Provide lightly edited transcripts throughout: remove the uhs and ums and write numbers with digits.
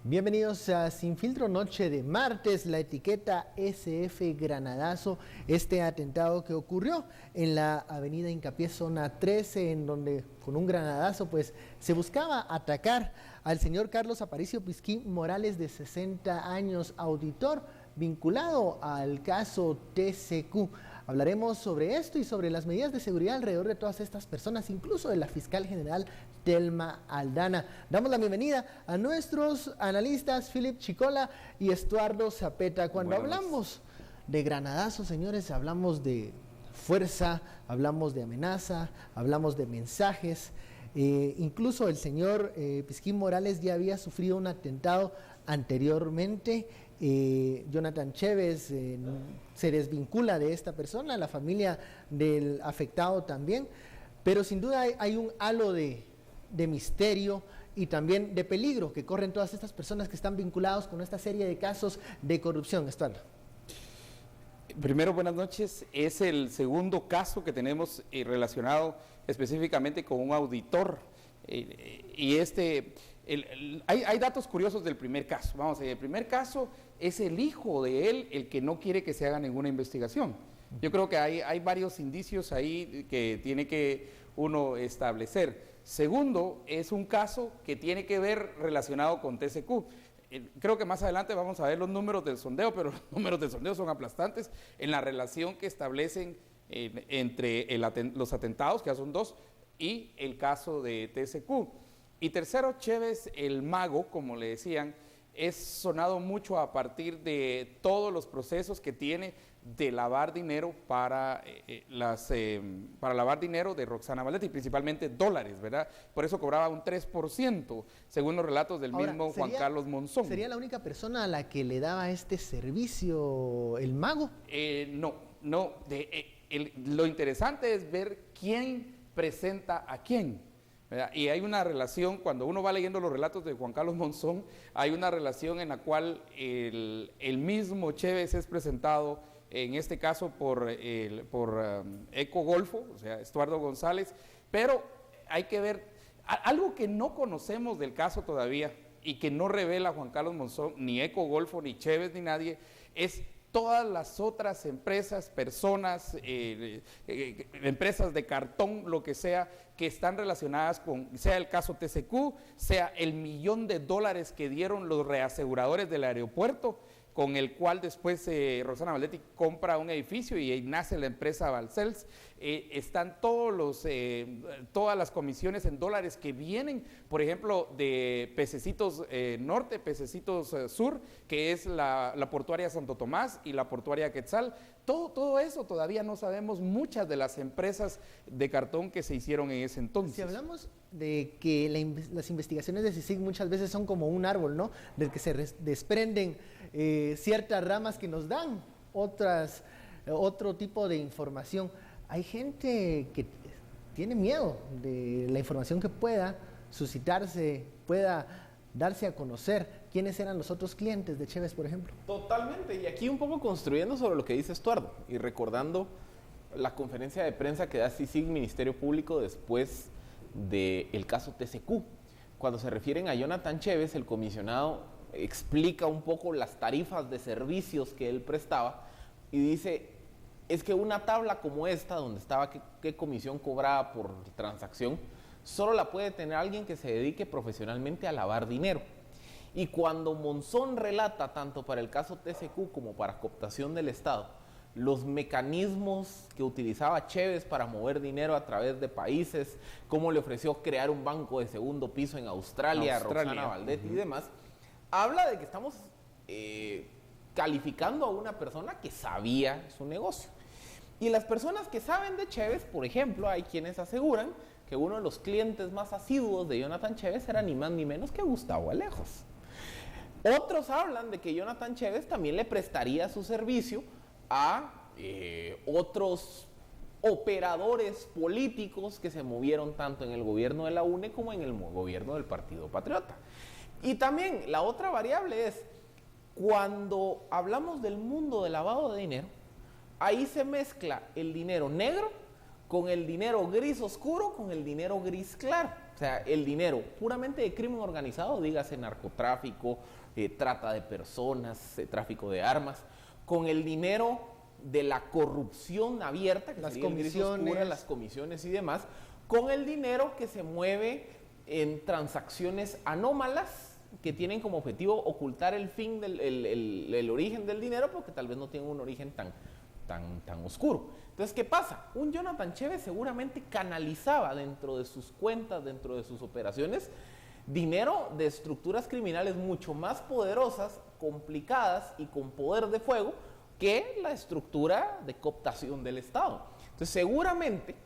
Bienvenidos a Sin Filtro, noche de martes, la etiqueta SF Granadazo, este atentado que ocurrió en la avenida Hincapié, zona 13, en donde con un granadazo pues se buscaba atacar al señor Carlos Aparicio Pisquín Morales, de 60 años, auditor vinculado al caso TCQ. Hablaremos sobre esto y sobre las medidas de seguridad alrededor de todas estas personas, incluso de la fiscal general Telma Aldana. Damos la bienvenida a nuestros analistas Philip Chicola y Estuardo Zapeta. Cuando hablamos de granadazo, señores, hablamos de fuerza, hablamos de amenaza, hablamos de mensajes. Incluso el señor Pisquín Morales ya había sufrido un atentado anteriormente. Jonathan Chévez se desvincula de esta persona, la familia del afectado también, pero sin duda hay un halo de misterio y también de peligro que corren todas estas personas que están vinculados con esta serie de casos de corrupción. Estuardo. Primero, buenas noches. Es el segundo caso que tenemos relacionado específicamente con un auditor. Hay datos curiosos del primer caso. Vamos a ver, el primer caso es el hijo de él el que no quiere que se haga ninguna investigación. Yo creo que hay varios indicios ahí que tiene que uno establecer. Segundo, es un caso que tiene que ver relacionado con TCQ. Creo que más adelante vamos a ver los números del sondeo, pero los números del sondeo son aplastantes en la relación que establecen entre los atentados, que ya son dos, y el caso de TCQ. Y tercero, Chévez el Mago, como le decían, es sonado mucho a partir de todos los procesos que tiene de lavar dinero para lavar dinero de Roxana Valdetti, principalmente dólares, ¿verdad? Por eso cobraba un 3%, según los relatos del mismo Juan Carlos Monzón. ¿Sería la única persona a la que le daba este servicio el Mago? No. Lo interesante es ver quién presenta a quién. ¿Verdad? Y hay una relación, cuando uno va leyendo los relatos de Juan Carlos Monzón, hay una relación en la cual el mismo Chévez es presentado, en este caso por Eco Golfo, o sea, Estuardo González, pero hay que ver, algo que no conocemos del caso todavía y que no revela Juan Carlos Monzón, ni Eco Golfo, ni Chévez, ni nadie, es todas las otras empresas, personas, empresas de cartón, lo que sea, que están relacionadas con, sea el caso TCQ, sea el $1.000.000 que dieron los reaseguradores del aeropuerto, con el cual después Roxana Valdetti compra un edificio y ahí nace la empresa Valcels. Están todas las comisiones en dólares que vienen, por ejemplo, de Pececitos Norte, Pececitos Sur, que es la portuaria Santo Tomás y la portuaria Quetzal. Todo eso todavía no sabemos, muchas de las empresas de cartón que se hicieron en ese entonces. Si hablamos de que las investigaciones de CICIG muchas veces son como un árbol, ¿no? Del que se desprenden ciertas ramas que nos dan otro tipo de información. Hay gente que tiene miedo de la información que pueda suscitarse, pueda darse a conocer. ¿Quiénes eran los otros clientes de Chévez, por ejemplo? Totalmente, y aquí un poco construyendo sobre lo que dice Estuardo y recordando la conferencia de prensa que da CICIG, Ministerio Público, después del caso TCQ. Cuando se refieren a Jonathan Chévez, el comisionado explica un poco las tarifas de servicios que él prestaba y dice, es que una tabla como esta, donde estaba qué comisión cobraba por transacción, solo la puede tener alguien que se dedique profesionalmente a lavar dinero. Y cuando Monzón relata, tanto para el caso TCQ como para cooptación del Estado, los mecanismos que utilizaba Chévez para mover dinero a través de países, cómo le ofreció crear un banco de segundo piso en Australia. Roxana Valdetti y demás, habla de que estamos calificando a una persona que sabía su negocio. Y las personas que saben de Chévez, por ejemplo, hay quienes aseguran que uno de los clientes más asiduos de Jonathan Chévez era ni más ni menos que Gustavo Alejos. Otros hablan de que Jonathan Chévez también le prestaría su servicio a otros operadores políticos que se movieron tanto en el gobierno de la UNE como en el gobierno del Partido Patriota. Y también la otra variable es, cuando hablamos del mundo del lavado de dinero, ahí se mezcla el dinero negro con el dinero gris oscuro con el dinero gris claro. O sea, el dinero puramente de crimen organizado, dígase narcotráfico, trata de personas, tráfico de armas, con el dinero de la corrupción abierta, que las sería el gris oscura, las comisiones y demás, con el dinero que se mueve en transacciones anómalas que tienen como objetivo ocultar el fin el origen del dinero, porque tal vez no tienen un origen tan oscuro. Entonces, ¿qué pasa? Un Jonathan Chévez seguramente canalizaba dentro de sus cuentas, dentro de sus operaciones, dinero de estructuras criminales mucho más poderosas, complicadas y con poder de fuego que la estructura de cooptación del Estado. Entonces, seguramente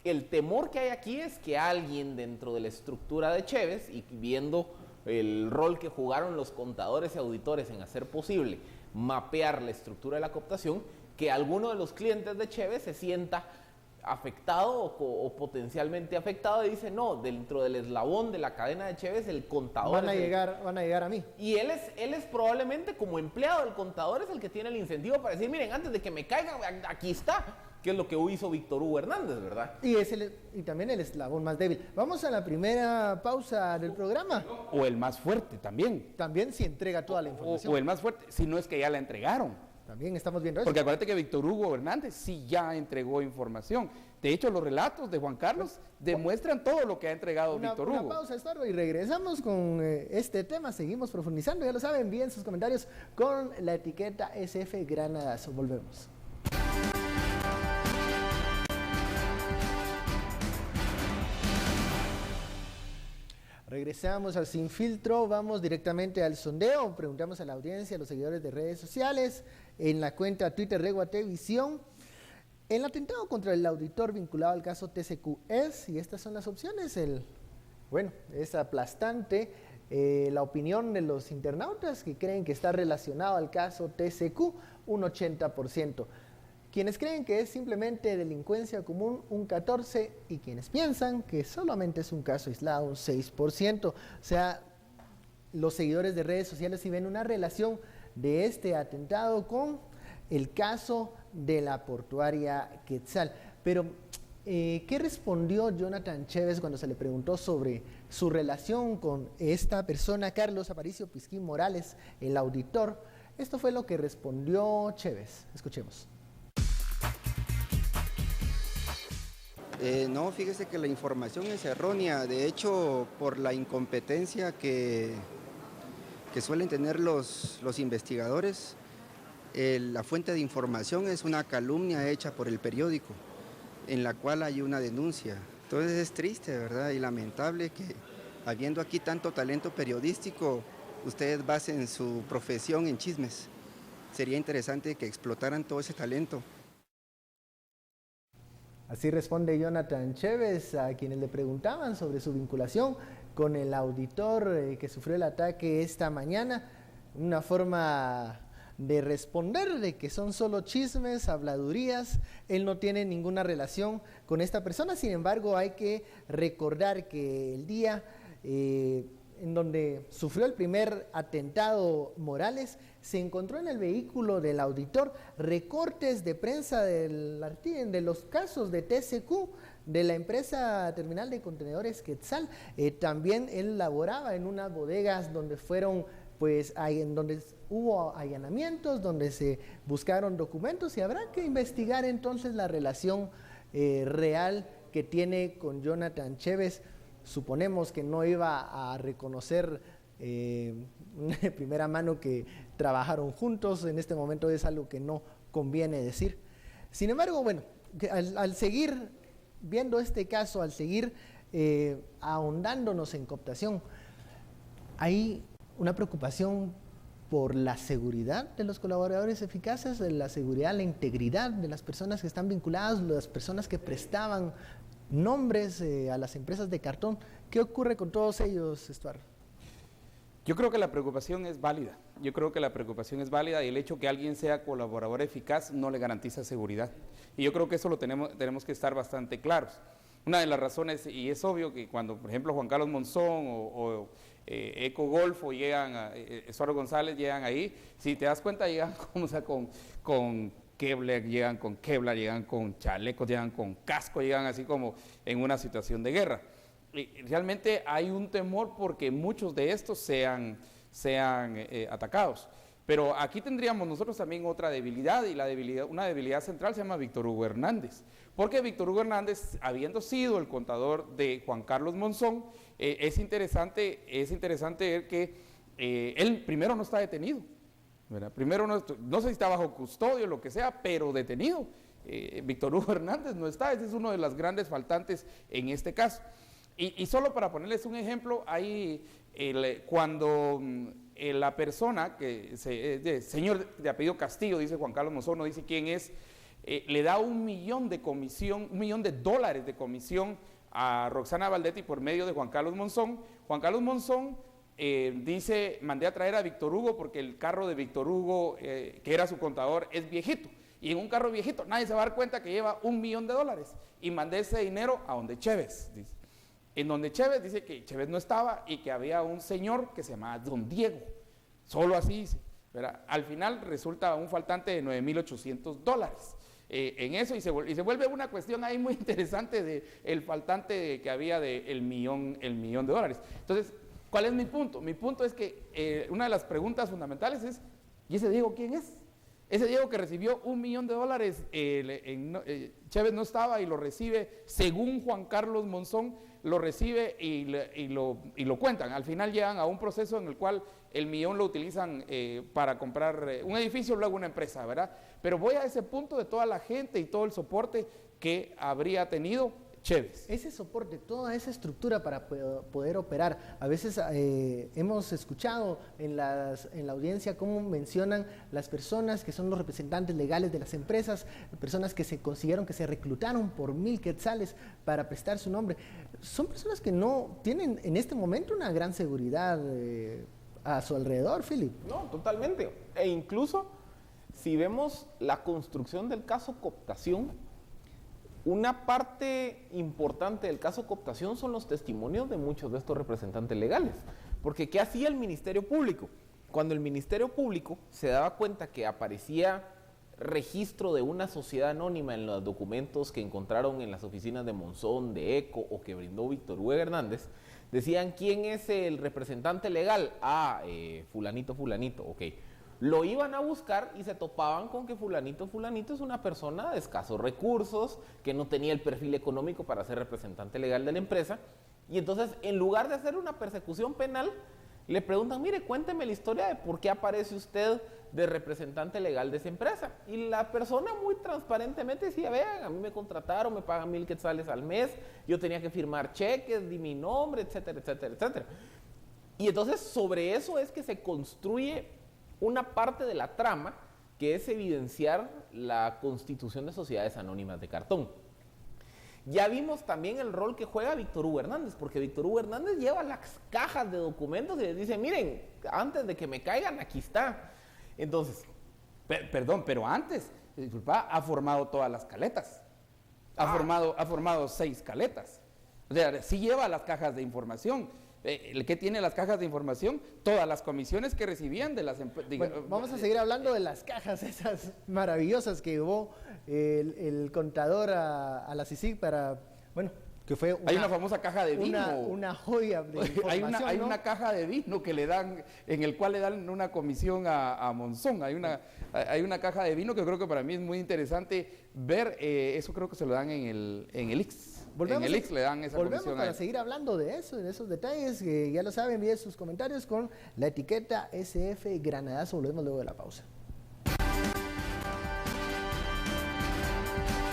el temor que hay aquí es que alguien dentro de la estructura de Chévez, y viendo el rol que jugaron los contadores y auditores en hacer posible mapear la estructura de la cooptación, que alguno de los clientes de Chévez se sienta afectado o potencialmente afectado y dice, no, dentro del eslabón de la cadena de Chévez el contador van a llegar a mí. Y él es probablemente, como empleado del contador, es el que tiene el incentivo para decir, miren, antes de que me caiga, aquí está, que es lo que hizo Víctor Hugo Hernández, ¿verdad? Y también el eslabón más débil. Vamos a la primera pausa del programa. O el más fuerte también. También si entrega toda la información. O el más fuerte, si no es que ya la entregaron. También estamos viendo eso. Porque acuérdate que Víctor Hugo Hernández sí ya entregó información. De hecho, los relatos de Juan Carlos demuestran todo lo que ha entregado Víctor Hugo. Una pausa, Estuardo, y regresamos con este tema. Seguimos profundizando, ya lo saben, envíen sus comentarios con la etiqueta SF Granadazo. Volvemos. Regresamos al Sin Filtro, vamos directamente al sondeo, preguntamos a la audiencia, a los seguidores de redes sociales, en la cuenta Twitter de Guatevisión. El atentado contra el auditor vinculado al caso TCQ es, y estas son las opciones, es aplastante la opinión de los internautas que creen que está relacionado al caso TCQ, un 80%. Quienes creen que es simplemente delincuencia común, un 14%, y quienes piensan que solamente es un caso aislado, un 6%. O sea, los seguidores de redes sociales sí ven una relación de este atentado con el caso de la portuaria Quetzal. Pero, ¿qué respondió Jonathan Chévez cuando se le preguntó sobre su relación con esta persona, Carlos Aparicio Pisquín Morales, el auditor? Esto fue lo que respondió Chévez. Escuchemos. No, fíjese que la información es errónea. De hecho, por la incompetencia que suelen tener los investigadores, la fuente de información es una calumnia hecha por el periódico, en la cual hay una denuncia. Entonces es triste, ¿verdad? Y lamentable que, habiendo aquí tanto talento periodístico, ustedes basen su profesión en chismes. Sería interesante que explotaran todo ese talento. Así responde Jonathan Chévez a quienes le preguntaban sobre su vinculación con el auditor que sufrió el ataque esta mañana. Una forma de responder de que son solo chismes, habladurías. Él no tiene ninguna relación con esta persona. Sin embargo, hay que recordar que el día en donde sufrió el primer atentado Morales, se encontró en el vehículo del auditor recortes de prensa de los casos de TCQ, de la empresa terminal de contenedores Quetzal. También él laboraba en unas bodegas donde donde hubo allanamientos, donde se buscaron documentos, y habrá que investigar entonces la relación real que tiene con Jonathan Chévez. Suponemos que no iba a reconocer de primera mano que trabajaron juntos. En este momento es algo que no conviene decir. Sin embargo, al seguir viendo este caso, al seguir ahondándonos en cooptación, hay una preocupación por la seguridad de los colaboradores eficaces, de la seguridad, la integridad de las personas que están vinculadas, las personas que prestaban nombres a las empresas de cartón. ¿Qué ocurre con todos ellos, Estuardo? Yo creo que la preocupación es válida. Yo creo que la preocupación es válida, y el hecho que alguien sea colaborador eficaz no le garantiza seguridad. Y yo creo que eso lo tenemos que estar bastante claros. Una de las razones, y es obvio que cuando, por ejemplo, Juan Carlos Monzón o Eco Golfo llegan, Estuardo González llegan ahí, si te das cuenta llegan con Kevlar, llegan con chalecos, llegan con casco, llegan así como en una situación de guerra. realmente hay un temor porque muchos de estos sean atacados. Pero aquí tendríamos nosotros también otra debilidad, y una debilidad central se llama Víctor Hugo Hernández. Porque Víctor Hugo Hernández, habiendo sido el contador de Juan Carlos Monzón, es interesante ver que él primero no está detenido, ¿verdad? Primero no sé si está bajo custodio o lo que sea, pero detenido. Víctor Hugo Hernández no está, ese es uno de los grandes faltantes en este caso. Y solo para ponerles un ejemplo, cuando la persona, señor de apellido Castillo, dice Juan Carlos Monzón, no dice quién es, le da $1 millón de comisión, $1 millón de comisión a Roxana Valdetti por medio de Juan Carlos Monzón. Juan Carlos Monzón dice, mandé a traer a Víctor Hugo porque el carro de Víctor Hugo, que era su contador, es viejito. Y en un carro viejito nadie se va a dar cuenta que lleva $1 millón. Y mandé ese dinero a donde Chévez, dice. En donde Chévez dice que Chévez no estaba y que había un señor que se llamaba Don Diego. Solo así dice, ¿verdad? Al final resulta un faltante de $9,800 en eso, y se vuelve una cuestión ahí muy interesante del faltante que había del millón de dólares. Entonces, ¿cuál es mi punto? Mi punto es que una de las preguntas fundamentales es, ¿y ese Diego quién es? Ese Diego que recibió $1 millón, Chévez no estaba y lo recibe, según Juan Carlos Monzón, lo recibe y lo cuentan. Al final llegan a un proceso en el cual el millón lo utilizan para comprar un edificio, luego una empresa, ¿verdad? Pero voy a ese punto de toda la gente y todo el soporte que habría tenido Chévez. Ese soporte, toda esa estructura para poder operar. A veces hemos escuchado en la audiencia cómo mencionan las personas que son los representantes legales de las empresas, personas que se consiguieron, que se reclutaron por 1,000 quetzales para prestar su nombre. Son personas que no tienen en este momento una gran seguridad a su alrededor, Philip. No, totalmente. E incluso, si vemos la construcción del caso cooptación, una parte importante del caso cooptación son los testimonios de muchos de estos representantes legales. Porque ¿qué hacía el Ministerio Público? Cuando el Ministerio Público se daba cuenta que aparecía registro de una sociedad anónima en los documentos que encontraron en las oficinas de Monzón, de ECO o que brindó Víctor Hugo Hernández, decían, ¿quién es el representante legal? Fulanito, ok. Lo iban a buscar y se topaban con que fulanito es una persona de escasos recursos, que no tenía el perfil económico para ser representante legal de la empresa. Y entonces, en lugar de hacer una persecución penal, le preguntan, mire, cuénteme la historia de por qué aparece usted de representante legal de esa empresa. Y la persona muy transparentemente decía, vean, a mí me contrataron, me pagan 1,000 quetzales al mes, yo tenía que firmar cheques, di mi nombre, etcétera, etcétera, etcétera. Y entonces, sobre eso es que se construye una parte de la trama, que es evidenciar la constitución de sociedades anónimas de cartón. Ya vimos también el rol que juega Víctor Hugo Hernández, porque Víctor Hugo Hernández lleva las cajas de documentos y les dice, miren, antes de que me caigan, aquí está. Entonces, perdón, pero antes, disculpa, ha formado todas las caletas. Ha formado 6 caletas. O sea, sí lleva las cajas de información. El que tiene las cajas de información, todas las comisiones que recibían de las empresas. Bueno, vamos a seguir hablando de las cajas esas maravillosas que llevó el contador a la CICIG para, bueno, que fue hay una famosa caja de vino. Una joya de información, hay una caja de vino que le dan, en el cual le dan una comisión a Monzón. Hay una caja de vino que creo que para mí es muy interesante ver, eso creo que se lo dan en el IX. En el IX le dan esa comisión. Volvemos para seguir hablando de eso, de esos detalles, que ya lo saben, envíen sus comentarios con la etiqueta SF Granadazo. Volvemos luego de la pausa.